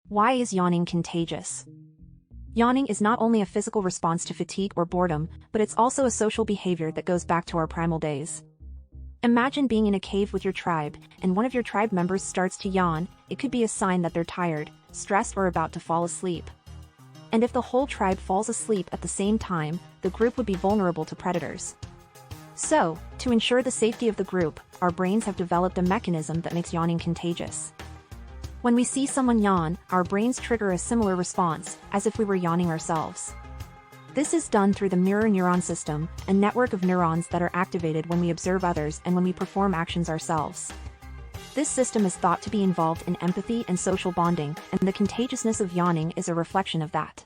Why is yawning contagious? Yawning is not only a physical response to fatigue or boredom, but it's also a social behavior that goes back to our primal days. Imagine being in a cave with your tribe, and one of your tribe members starts to yawn. It could be a sign that they're tired, stressed, or about to fall asleep. And if the whole tribe falls asleep at the same time, the group would be vulnerable to predators. So, to ensure the safety of the group, our brains have developed a mechanism that makes yawning contagious. When we see someone yawn, our brains trigger a similar response, as if we were yawning ourselves. This is done through the mirror neuron system, a network of neurons that are activated when we observe others and when we perform actions ourselves. This system is thought to be involved in empathy and social bonding, and the contagiousness of yawning is a reflection of that.